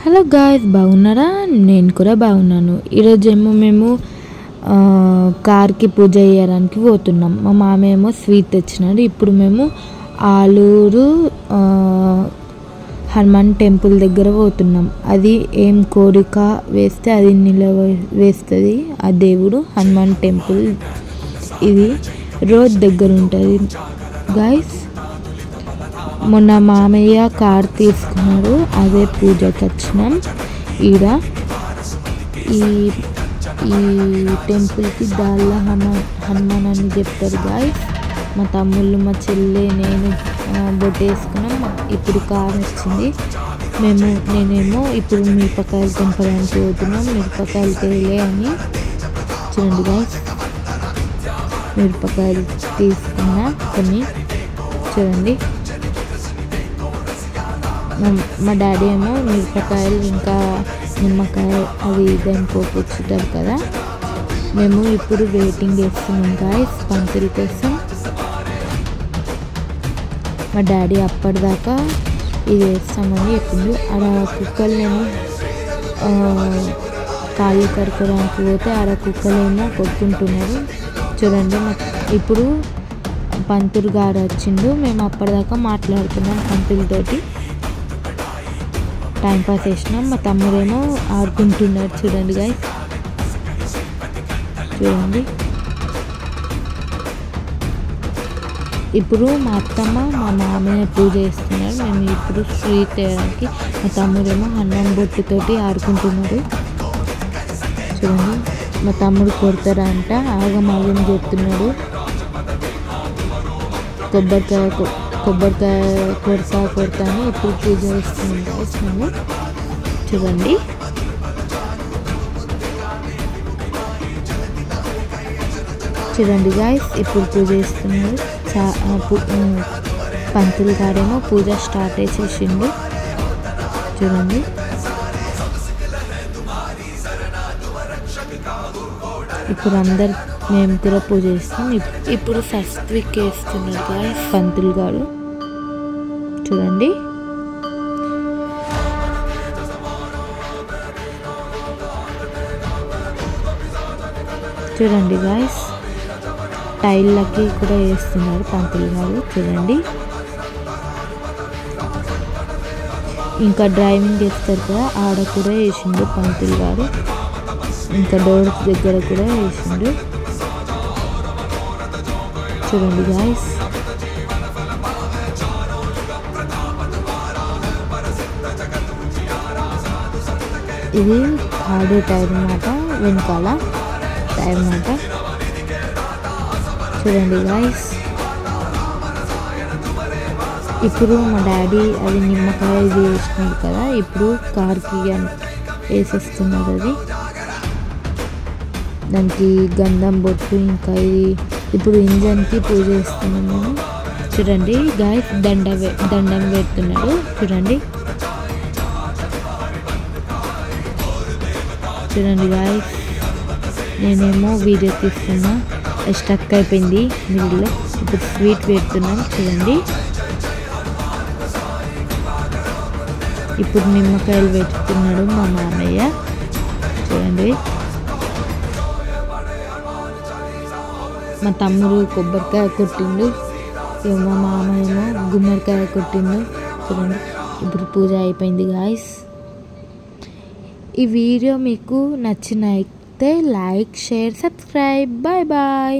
Hello guys, బాగున్నారా? నేను కూడా బాగున్నాను. ఈరోజేమో మేము కార్కి పూజ చేయడానికి పోతున్నాం. మా మామయ్య ఏమో స్వీట్ తెచ్చినాడు. ఇప్పుడు మేము ఆలూరు హనుమాన్ టెంపుల్ దగ్గర పోతున్నాం. అది ఏం కోరిక వేస్తే అది వేస్తుంది ఆ దేవుడు హనుమాన్ టెంపుల్. ఇది రోడ్ దగ్గర ఉంటుంది గాయ్స్. మొన్న మామయ్య కార్ తీసుకున్నాడు, అదే పూజకి వచ్చినాం. ఈడ ఈ టెంపుల్కి దాళ్ళ హనుమాన్ అని చెప్తారు గాయ్స్. మా తమ్ముళ్ళు, మా చెల్లె, నేను బొట్టేసుకున్నాం. ఇప్పుడు కార్ వచ్చింది. నేనేమో ఇప్పుడు మిరపకాయలు తెంపడానికి పోతున్నాం. మిరపకాయలు తేలే అని చూడండి గాయ్స్. మిరపకాయలు తీసుకున్నా కొన్ని, చూడండి. మా డాడీ ఏమో మిరపకాయలు ఇంకా నిమ్మకాయ అవి ఇదని పోపుచ్చుతారు కదా. మేము ఇప్పుడు వెయిటింగ్ చేస్తున్నాం గాయ్స్ పంతుల కోసం. మా డాడీ అప్పటిదాకా ఇది వేస్తామని చెప్పిండు. ఆడ కుక్కలేమో కాళ్ళు కరకడానికి పోతే ఆడ కుక్కలేమో కొట్టుకుంటున్నారు. చూడండి, ఇప్పుడు పంతులు గారు వచ్చిండు. మేము అప్పటిదాకా మాట్లాడుతున్నాం పంతులతోటి, టైంపాస్ చేసినాం. మా తమ్ముడేమో ఆడుకుంటున్నాడు. చూడండి గాయ్స్, చూడండి. ఇప్పుడు మా అత్తమ్మ మా మామయ్య పూజ చేస్తున్నారు. మేము ఇప్పుడు స్వీట్ వేయడానికి, మా తమ్ముడేమో హనుమాన్ బొట్టుతోటి ఆడుకుంటున్నాడు. చూడండి, మా తమ్ముడు కొడతారంట, ఆగమాగం చెప్తున్నాడు. కొబ్బరికాయ కొడతా అని ఇప్పుడు పూజ చేస్తున్నాం గాయ్స్ మేము. చూడండి, చూడండి గాయ్స్, ఇప్పుడు పూజ చేస్తున్నారు. పంతులు గారేమో పూజ స్టార్ట్ చేసేసిండు. చూడండి, ఇప్పుడు మేము కూడా పూజ చేస్తాం. ఇప్పుడు ఫస్ట్ వీక్ వేస్తున్నారు గాయ్స్ పంతులు గారు. చూడండి, చూడండి గాయ్స్, టైళ్ళకి కూడా వేస్తున్నారు పంతులు గారు. చూడండి, ఇంకా డ్రైవింగ్ చేస్తారు కదా, ఆడ కూడా వేసిండు పంతులు గారు. ఇంకా డోర్స్ దగ్గర కూడా వేసిండు. చూడండి గాయ్స్, ఇది థర్డ్ టైర్ అన్నమాట, వెనకాల టైర్ అన్నమాట. చూడండి గాయ్స్, ఇప్పుడు మా డాడీ అది నిమ్మకాయ ఇది వేసినాడు కదా, ఇప్పుడు కార్కి వేసేస్తున్నారు. అది దానికి గంధం బొట్టు, ఇంకా ఇది ఇప్పుడు ఇంజన్కి పూజ చేస్తున్నాం మేము. చూడండి గాయ్స్, దండం పెడుతున్నాడు. చూడండి, చూడండి గాయ్స్, నేనేమో వీడియో తీస్తున్నా, స్టక్ అయిపోయింది మిడిల్లో. ఇప్పుడు స్వీట్ పెడుతున్నాం. చూడండి, ఇప్పుడు నిమ్మకాయలు పెట్టుకున్నాడు మా మామయ్య. చూడండి, మా తమ్ముడు కొబ్బరికాయ కొట్టిండు, మా మామయ్య ఏమో గుమ్మడికాయ కొట్టిండు. చూడండి, ఇప్పుడు పూజ అయిపోయింది గాయ్స్. ఈ వీడియో మీకు నచ్చినైతే like, share, subscribe. Bye bye.